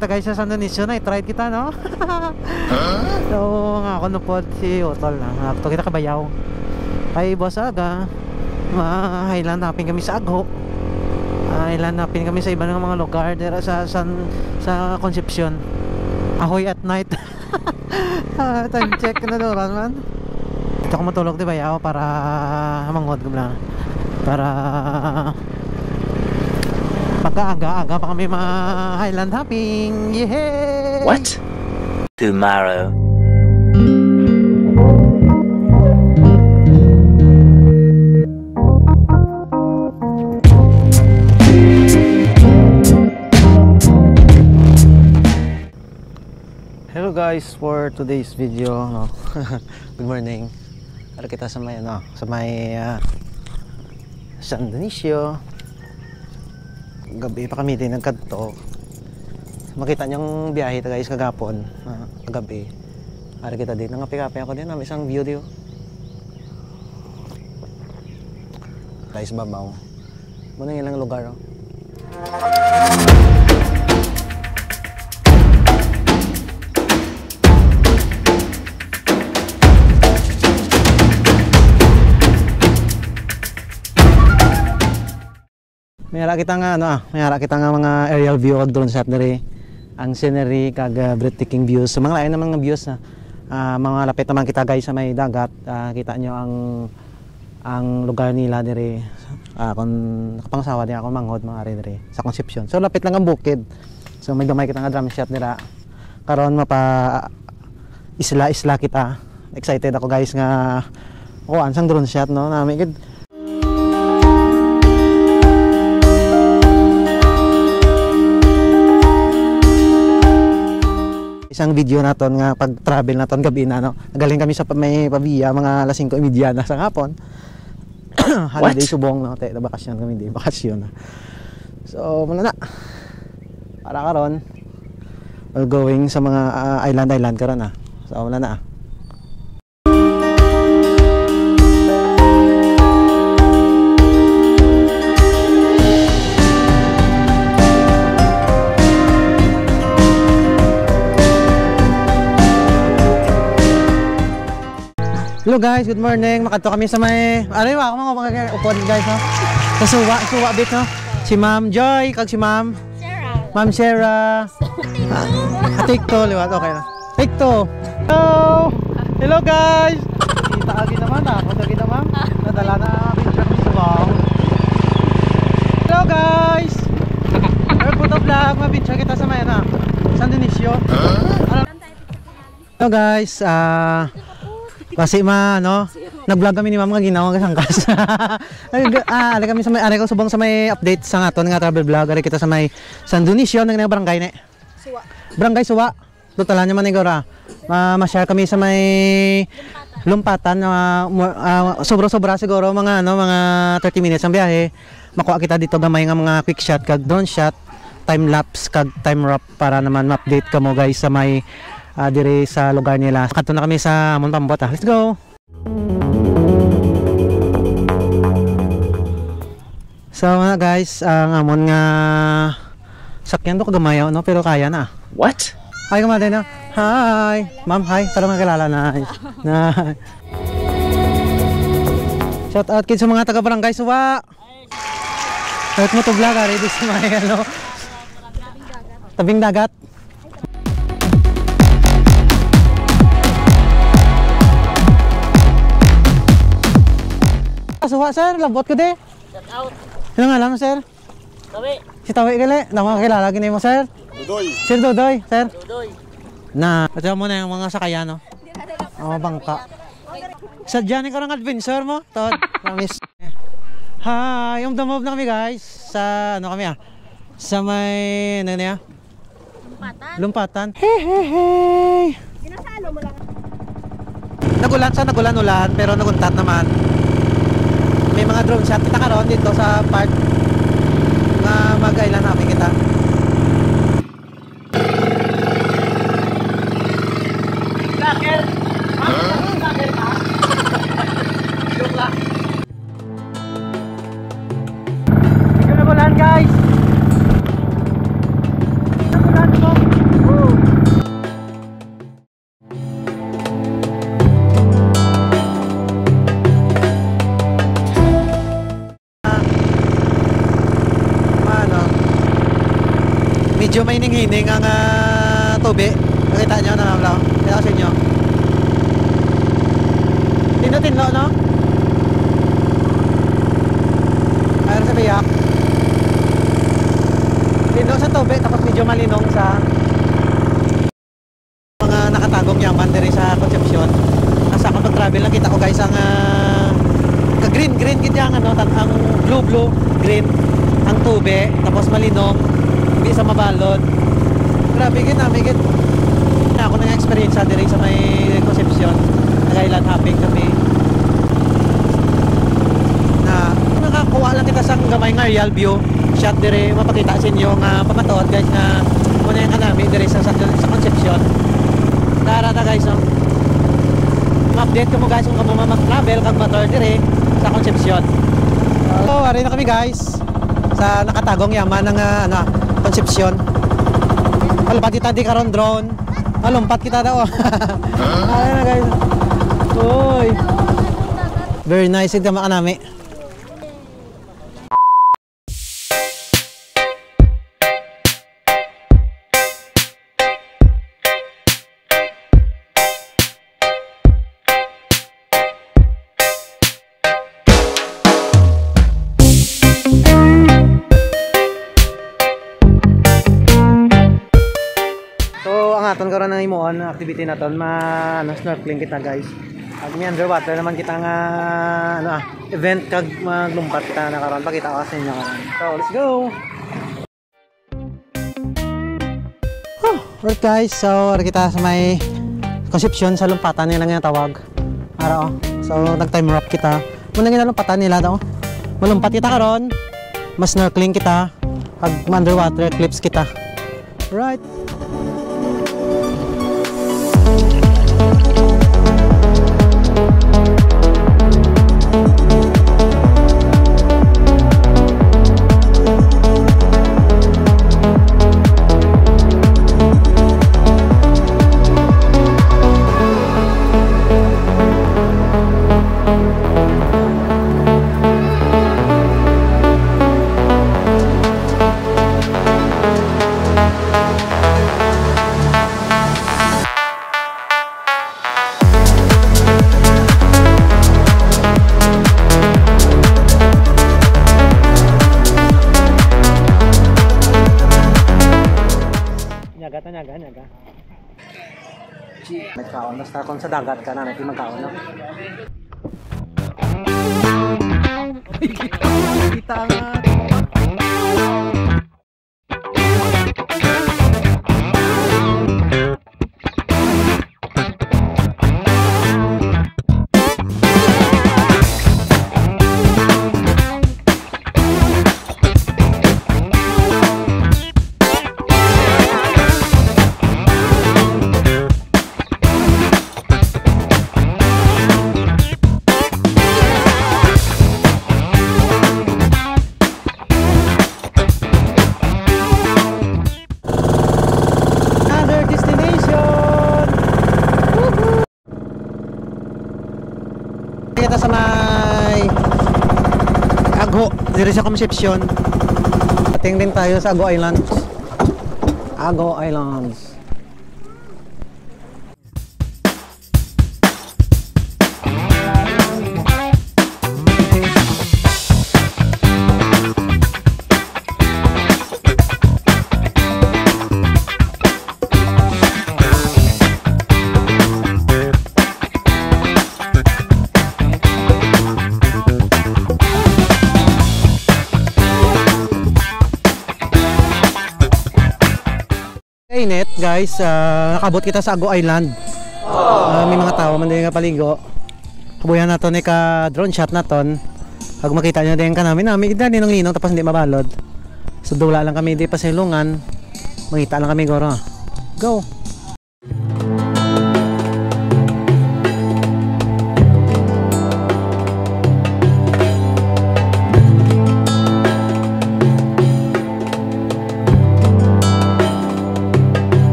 kita guys sa San Dionisio na i-try kita no. So nga ako no pod si Utol na to kita kabayaw kay Boss Aga. Highland napin kami sa Agho, highland napin kami sa iba ng mga lugar dera sa Concepcion. Ahoy at night. Time check na doon man. Dito ako matulog di bayaw para mangod ko lang para pagka-aga pa kami highland hopping. Yeah! What? Tomorrow. Hello guys, for today's video no. Good morning. Ara kita sa may sa may San Dionisio. Gabi pa kami din nagkadto. Makita niyong biyahe ta guys kagapon, kagabi. Ara kita din nangapi-kapi ako din na isang view dio. Guys babaw. Muna ilang lugar oh. Mayara kita nga mga aerial view kag drone shot diri. Ang scenery kag breathtaking views. So mga lain na mga views na mga lapit naman kita guys sa may dagat. Kita nyo ang lugar nila diri. Kung nakapangsawa din ako manghod mga ari diri sa Concepcion. So lapit lang ang bukid. So may gamay kita nga drum shot nila. Karon mapa isla kita. Excited ako guys nga ansang drone shot no. Nami gid isang video naton nga pag travel naton gabi na no. Nagaling kami sa may Pavia mga alas 5:30 na sa hapon. Holiday subong no, te bakasyon kami di bakasyon. So muna na. Para karon all going sa mga island karon na. So muna na. Hello guys, good morning. Makadto kami sa may ako mga upod guys no. Sa suwa bit no. Si Ma'am Joy kag si Ma'am Sarah. Ma'am Sarah. Tikto liwat okay na. Tikto. Hello guys. Kita agi naman ako lagi na ma'am. Nadala na picture ni Subaw. Hello guys. Photo vlog, mabitsa kita sa may San Dionisio. Hello guys, kasi nag-vlog kami ni ma'am nga ginawa nga sangkas. Ari kami sa may ko subong sa may update sa aton nga travel vlog. Ari kita sa may San Dionisio nang barangay ne. Suwa. Barangay Suwa. Totalan naman ni gora. Ma-share kami sa may Lumpatan sobra siguro mga mga 30 minutes ang biyahe. Makuha kita dito gamay nga mga quick shot kag drone shot, time lapse kag time wrap para naman ma-update kamo guys sa may dire sa lugar nila. Kadto na kami sa Amon Pambot. Let's go. So guys, ang amon nga sakyan do kagamayaw no pero kaya na. What? Hi kamade no. Hi. Ma'am, hi. Para makilala na. Shout out kids sa mga taga Barangay Suwa. Kahit mo to vlog ready sa may tabing dagat. Suwa sir, labot ko de. Shout out. Sino nga lang sir? Tawi. Si Tawi gali. Nakakilala gini mo sir? Dudoy. Sir Dudoy, sir? Dudoy. Na, patya mo na yung mga sakayan no? Bangka. Sadya ni karang adventure mo? Todd, promise. Hi, yung damove na kami guys. Sa kami sa may, niya? Lumpatan. Hey. Ginasalo mo lang. Nagulan pero naguntat naman. May mga drone shot kita karon dito sa part nga mag-island namin kita. Laker. Laker pa. Nagulan guys. Nagulan po. may hining-hining ang tubig. Nakita nyo na lang. Kaya kasi nyo. Tinlo, no? Ayun sa biyak. Tinlo sa tubig, tapos medyo malinong sa mga nakatagong yaman diri sa Concepcion. Asa kapag travel nakita ko guys ang green gid yang ano, ang blue green ang tubig, tapos malinong, hindi sa mabalod. Grabe gid na, may gid. Ako nang experience diri sa may Concepcion. Nag-island hopping kami. Na nakakuha lang kita sa gamay nga real view shot dire, mapakita sa inyo nga pamatuod guys nga muna yung kanami dire sa Concepcion. Tara ta guys, no? Ma-update ko mo guys kung kamo mag-travel kag motor dire sa Concepcion. So, ari na kami guys sa nakatagong yaman ng Concepcion. Malumpat kita di karon drone. Malumpat kita daw. Ayun na guys. Uy. Very nice ito makanami. Aton karon ang imuon activity naton snorkeling kita guys. Ag mi underwater naman kita nga event kag maglumpat kita na karon pakita ko sa inyo karon. So let's go. Alright guys, so kita sa may Concepcion sa lumpatan nila nga tawag. Ara so nag time wrap kita. Muna nga lumpatan nila daw. Malumpat kita karon. Mas snorkeling kita kag underwater clips kita. Right. Nyaga. Nagkaon na sa sa dagat ka na, natin magkaon na. Kita nga. Kita sa may Ago, dito sa Concepcion. Ating din tayo sa Ago Islands. Ago Islands. Init guys, nakabot kita sa Ago Island. May mga tao man din nga paligo. Kabuyan naton ni ka drone shot naton. Pag makita nyo din ka namin kita din ng linong tapos hindi mabalod. So dula lang kami di pa silungan. Makita lang kami goro. Go.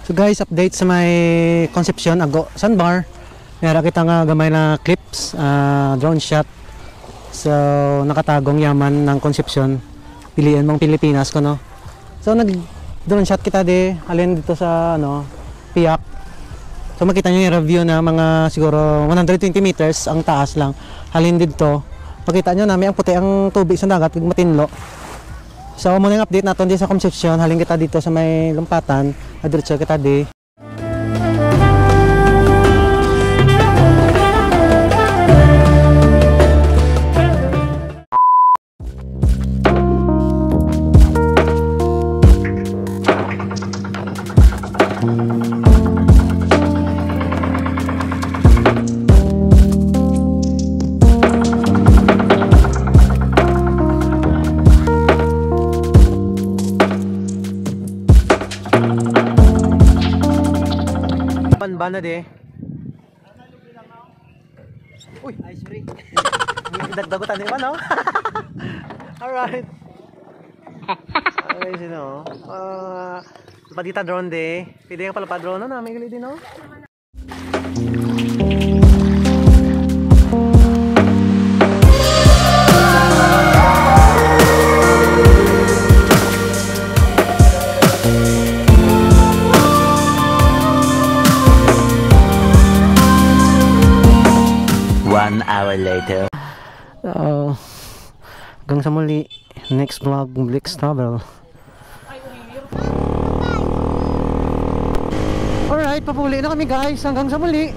So guys, update sa may Concepcion Ago Sandbar. Meron kita nga gamay na clips, drone shot. So, nakatagong yaman ng Concepcion. Piliin mong Pilipinas ko, no? So, nag-drone shot kita alin dito sa, Piak. So, makita nyo yung review na mga siguro 120 meters ang taas lang. Halin dito. Makita nyo namin ang puti ang tubig sa dagat, matinlo. So, muna yung update natin sa Concepcion. Halin kita dito sa may lumpatan. Adiretso kita Panbana Uy, ay sorry. Dagdagutan ni no? Alright. Okay, sino? Padita drone Pwede ka pala pa drone na, may gali din no? One hour later. Hanggang sa muli, next vlog, Blix Travel. Alright, papuli na kami guys. Hanggang sa muli.